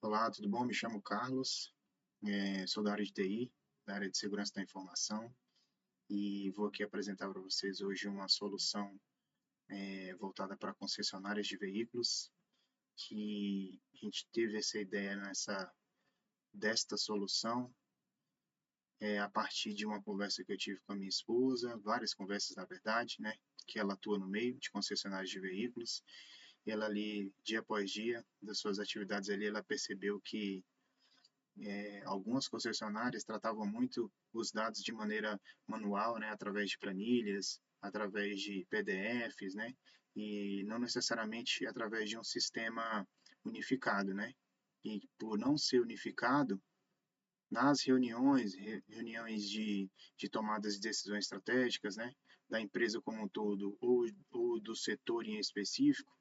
Olá, tudo bom? Me chamo Carlos, sou da área de TI, da área de segurança da informação, e vou aqui apresentar para vocês hoje uma solução voltada para concessionárias de veículos, que a gente teve essa ideia desta solução a partir de uma conversa que eu tive com a minha esposa, várias conversas na verdade, né, que ela atua no meio de concessionárias de veículos, e ela ali, dia após dia, das suas atividades ali, ela percebeu que algumas concessionárias tratavam muito os dados de maneira manual, né, através de planilhas, através de PDFs, né, e não necessariamente através de um sistema unificado, né. E por não ser unificado, nas reuniões de tomadas de decisões estratégicas, né, da empresa como um todo ou do setor em específico,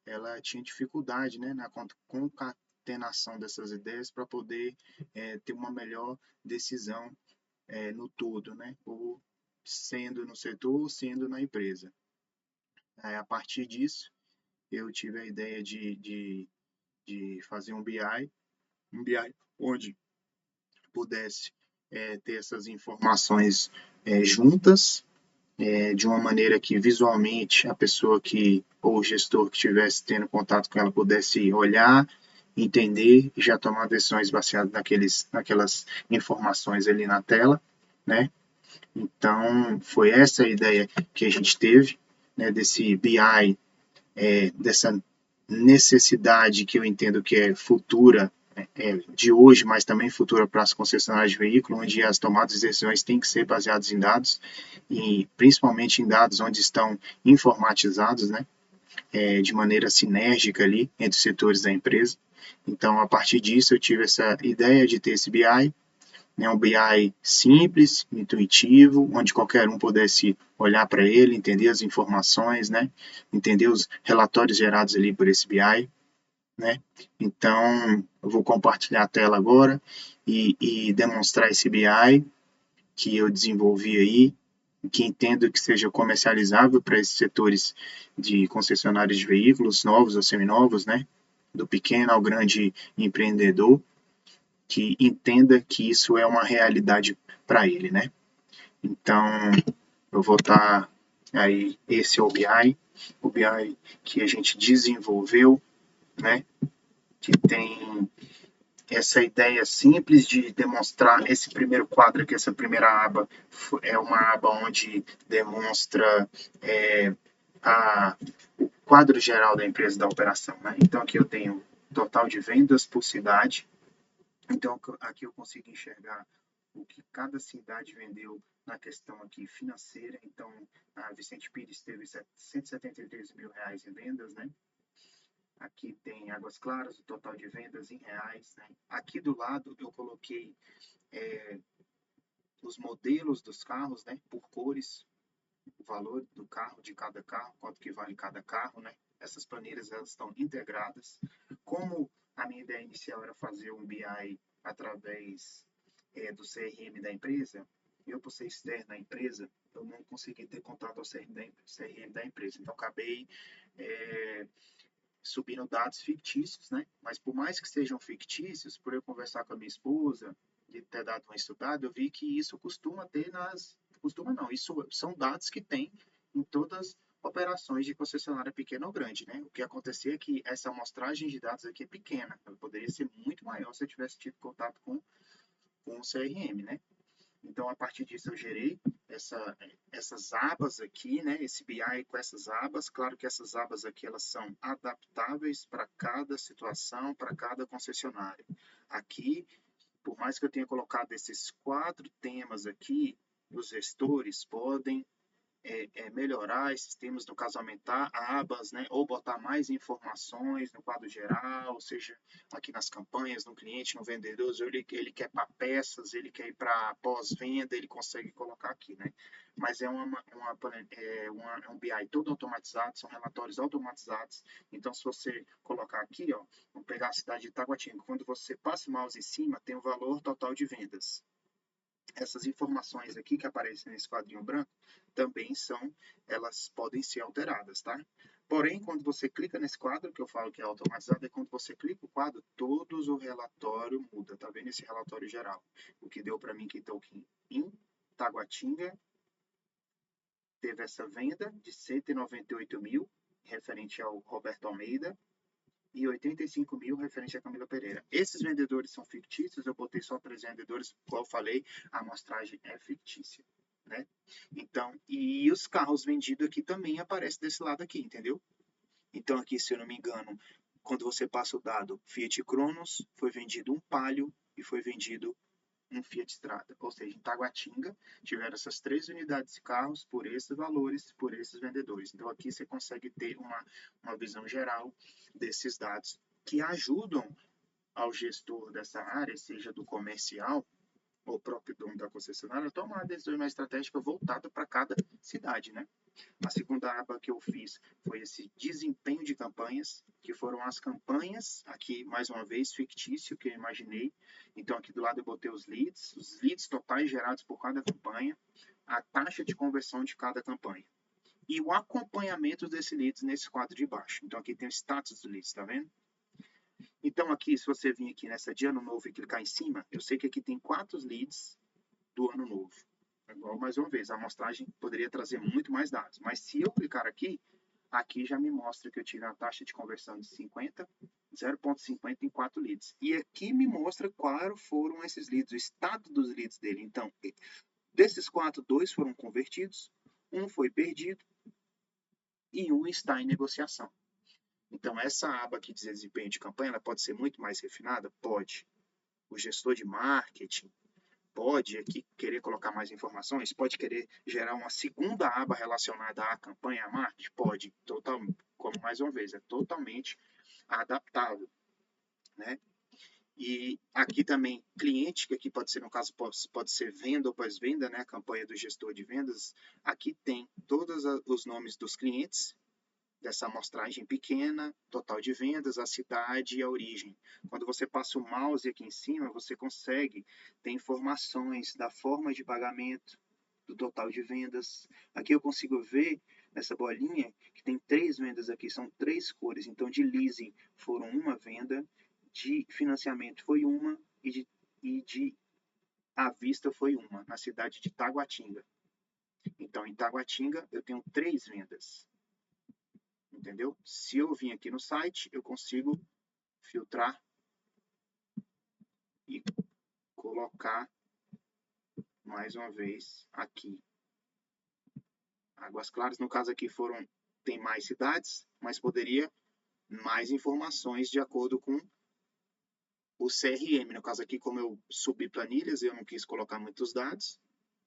ela tinha dificuldade, né, na concatenação dessas ideias para poder ter uma melhor decisão no todo, né, ou sendo no setor ou sendo na empresa. A partir disso, eu tive a ideia de fazer um BI onde pudesse ter essas informações juntas, de uma maneira que visualmente a pessoa que, ou o gestor que estivesse tendo contato com ela pudesse olhar, entender e já tomar decisões baseadas naquelas informações ali na tela, né? Então, foi essa a ideia que a gente teve, né, desse BI, dessa necessidade que eu entendo que é futura, de hoje, mas também futura para as concessionárias de veículo, onde as tomadas de decisões têm que ser baseadas em dados, e principalmente em dados onde estão informatizados, né, de maneira sinérgica ali entre os setores da empresa. Então, a partir disso, eu tive essa ideia de ter esse BI, né, um BI simples, intuitivo, onde qualquer um pudesse olhar para ele, entender as informações, né, entender os relatórios gerados ali por esse BI, né. Então, eu vou compartilhar a tela agora e demonstrar esse BI que eu desenvolvi aí, que entendo que seja comercializável para esses setores de concessionários de veículos novos ou seminovos, né, do pequeno ao grande empreendedor, que entenda que isso é uma realidade para ele, né? Então, eu vou estar aí, esse é o BI que a gente desenvolveu, né? Que tem essa ideia simples de demonstrar esse primeiro quadro aqui, essa primeira aba, é uma aba onde demonstra a, o quadro geral da empresa da operação, né? Então, aqui eu tenho total de vendas por cidade, então, aqui eu consigo enxergar o que cada cidade vendeu na questão aqui financeira. Então, a Vicente Pires teve R$ 173 mil em vendas, né? Aqui tem Águas Claras, o total de vendas em reais, né? Aqui do lado eu coloquei os modelos dos carros, né? Por cores, o valor do carro, de cada carro, quanto que vale cada carro, né? Essas planilhas, elas estão integradas. Como a minha ideia inicial era fazer um BI através do CRM da empresa, eu, por ser externo à empresa, eu não consegui ter contato ao CRM da empresa. Então, acabei subindo dados fictícios, né? Mas por mais que sejam fictícios, por eu conversar com a minha esposa e ter dado uma estudada, eu vi que isso costuma ter costuma não, isso são dados que tem em todas as operações de concessionária pequena ou grande, né? O que acontecia é que essa amostragem de dados aqui é pequena, ela poderia ser muito maior se eu tivesse tido contato com o CRM, né? Então, a partir disso, eu gerei essas abas aqui, né? Esse BI com essas abas. Claro que essas abas aqui, elas são adaptáveis para cada situação, para cada concessionária. Aqui, por mais que eu tenha colocado esses 4 temas aqui, os gestores podem melhorar esses temas, no caso, aumentar abas, né? Ou botar mais informações no quadro geral, ou seja, aqui nas campanhas, no cliente, no vendedor, ele quer para peças, ele quer ir para pós-venda, ele consegue colocar aqui, né? Mas é um BI todo automatizado, são relatórios automatizados. Então, se você colocar aqui, ó, vamos pegar a cidade de Taguatinga, quando você passa o mouse em cima, tem o valor total de vendas. Essas informações aqui que aparecem nesse quadrinho branco também elas podem ser alteradas, tá? Porém, quando você clica nesse quadro, que eu falo que é automatizado, é quando você clica o quadro, todos o relatório muda. Tá vendo esse relatório geral? O que deu para mim que Tolkien em Taguatinga teve essa venda de 198 mil, referente ao Roberto Almeida, e 85 mil referente a Camila Pereira. Esses vendedores são fictícios, eu botei só 3 vendedores, como eu falei, a amostragem é fictícia, né? Então, e os carros vendidos aqui também aparecem desse lado aqui, entendeu? Então, aqui, se eu não me engano, quando você passa o dado Fiat Cronos, foi vendido um Palio e foi vendido um Fiat Strada. Ou seja, em Taguatinga, tiveram essas 3 unidades de carros por esses valores, por esses vendedores. Então, aqui você consegue ter uma visão geral desses dados que ajudam ao gestor dessa área, seja do comercial ou o próprio dono da concessionária, a tomar decisões mais estratégicas voltadas para cada cidade, né? A segunda aba que eu fiz foi esse desempenho de campanhas, que foram as campanhas, aqui mais uma vez fictício que eu imaginei. Então aqui do lado eu botei os leads totais gerados por cada campanha, a taxa de conversão de cada campanha e o acompanhamento desses leads nesse quadro de baixo. Então aqui tem o status dos leads, tá vendo? Então aqui, se você vir aqui nessa de ano novo e clicar em cima, eu sei que aqui tem 4 leads do ano novo. Igual, mais uma vez, a amostragem poderia trazer muito mais dados. Mas se eu clicar aqui, aqui já me mostra que eu tive a taxa de conversão de 0,50 em 4 leads. E aqui me mostra quais foram esses leads, o estado dos leads dele. Então, desses 4, 2 foram convertidos, um foi perdido e um está em negociação. Então, essa aba aqui de desempenho de campanha, ela pode ser muito mais refinada? Pode. O gestor de marketing pode aqui querer colocar mais informações, pode querer gerar uma segunda aba relacionada à campanha, à marketing? Pode. Totalmente, como mais uma vez, é totalmente adaptável, né? E aqui também, cliente, que aqui pode ser, no caso, pode ser venda ou pós-venda, né? A campanha do gestor de vendas. Aqui tem todos os nomes dos clientes, dessa amostragem pequena, total de vendas, a cidade e a origem. Quando você passa o mouse aqui em cima, você consegue ter informações da forma de pagamento, do total de vendas. Aqui eu consigo ver nessa bolinha que tem 3 vendas aqui, são 3 cores. Então, de leasing foram uma venda, de financiamento foi uma e de à vista foi uma, na cidade de Taguatinga. Então, em Taguatinga, eu tenho 3 vendas. Entendeu? Se eu vim aqui no site, eu consigo filtrar e colocar mais uma vez aqui. Águas Claras, no caso aqui tem mais cidades, mas poderia mais informações de acordo com o CRM. No caso aqui, como eu subi planilhas, eu não quis colocar muitos dados,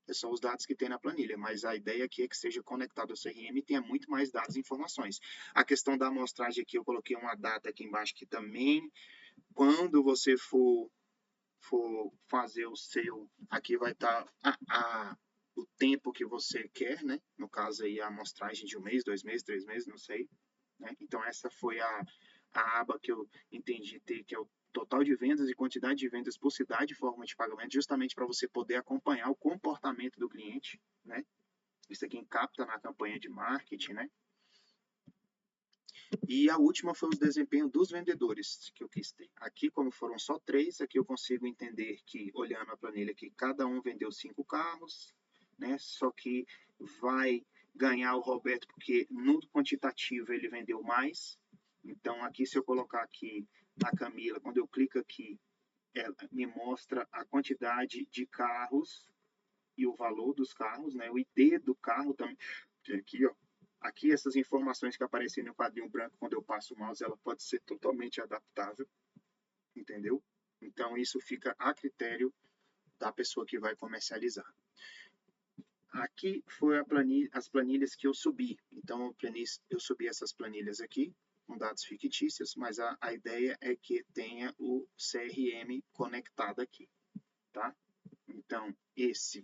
é só os dados que tem na planilha, mas a ideia aqui é que seja conectado ao CRM e tenha muito mais dados e informações. A questão da amostragem aqui, eu coloquei uma data aqui embaixo que também, quando você for fazer o seu, aqui vai estar o tempo que você quer, né? No caso aí a amostragem de 1 mês, 2 meses, 3 meses, não sei. Né? Então essa foi a aba que eu entendi ter, que é o total de vendas e quantidade de vendas por cidade e forma de pagamento, justamente para você poder acompanhar o comportamento do cliente, né? Isso aqui capta na campanha de marketing, né? E a última foi o desempenho dos vendedores que eu quis ter. Aqui, como foram só 3, aqui eu consigo entender que, olhando a planilha, que cada um vendeu 5 carros, né? Só que vai ganhar o Roberto porque no quantitativo ele vendeu mais. Então, aqui, se eu colocar aqui a Camila, quando eu clico aqui, ela me mostra a quantidade de carros e o valor dos carros, né? O ID do carro também. Aqui, ó. Aqui, essas informações que aparecem no quadrinho branco, quando eu passo o mouse, ela pode ser totalmente adaptável, entendeu? Então, isso fica a critério da pessoa que vai comercializar. Aqui foi as planilhas que eu subi. Então, eu subi essas planilhas aqui, com dados fictícios, mas a ideia é que tenha o CRM conectado aqui, tá? Então, esse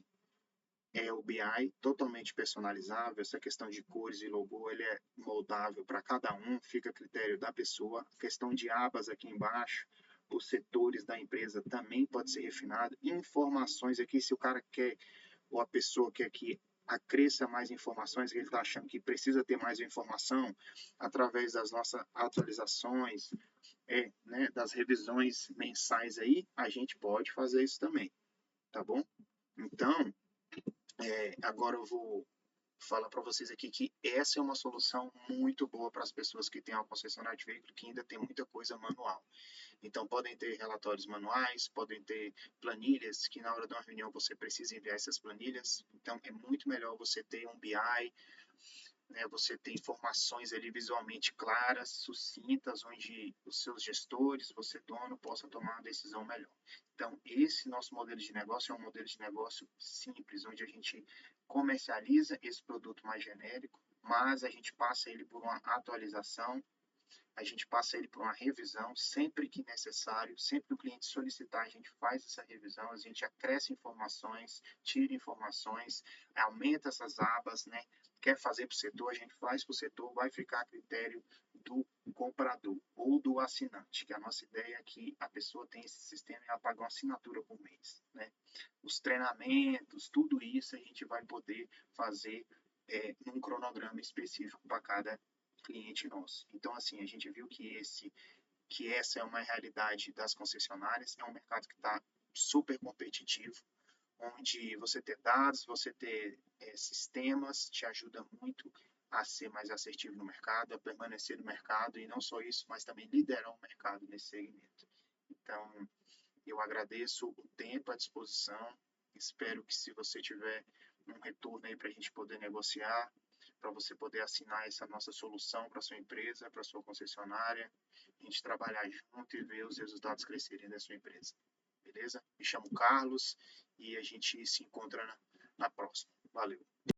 é o BI totalmente personalizável, essa questão de cores e logo, ele é moldável para cada um, fica a critério da pessoa. A questão de abas aqui embaixo, os setores da empresa também pode ser refinado. Informações aqui, se o cara quer, ou a pessoa quer que acresça mais informações, ele está achando que precisa ter mais informação, através das nossas atualizações, né, das revisões mensais aí, a gente pode fazer isso também, tá bom? Então, agora eu vou falar para vocês aqui que essa é uma solução muito boa para as pessoas que têm uma concessionária de veículo que ainda tem muita coisa manual. Então, podem ter relatórios manuais, podem ter planilhas que na hora de uma reunião você precisa enviar essas planilhas. Então, é muito melhor você ter um BI, né, você ter informações ali visualmente claras, sucintas, onde os seus gestores, você dono, possa tomar uma decisão melhor. Então, esse nosso modelo de negócio é um modelo de negócio simples, onde a gente comercializa esse produto mais genérico, mas a gente passa ele por uma atualização, a gente passa ele por uma revisão sempre que necessário, sempre que o cliente solicitar, a gente faz essa revisão, a gente acresce informações, tira informações, aumenta essas abas, né? Quer fazer para o setor, a gente faz para o setor, vai ficar a critério do comprador ou do assinante, que a nossa ideia é que a pessoa tem esse sistema e ela paga uma assinatura por mês, né? Os treinamentos, tudo isso a gente vai poder fazer num cronograma específico para cada cliente nosso. Então, assim, a gente viu que essa é uma realidade das concessionárias, é um mercado que está super competitivo, onde você ter dados, você ter sistemas, te ajuda muito a ser mais assertivo no mercado, a permanecer no mercado, e não só isso, mas também liderar o mercado nesse segmento. Então, eu agradeço o tempo, a disposição, espero que se você tiver um retorno aí para a gente poder negociar, para você poder assinar essa nossa solução para sua empresa, para sua concessionária, a gente trabalhar junto e ver os resultados crescerem da sua empresa. Beleza? Me chamo Carlos e a gente se encontra na próxima. Valeu!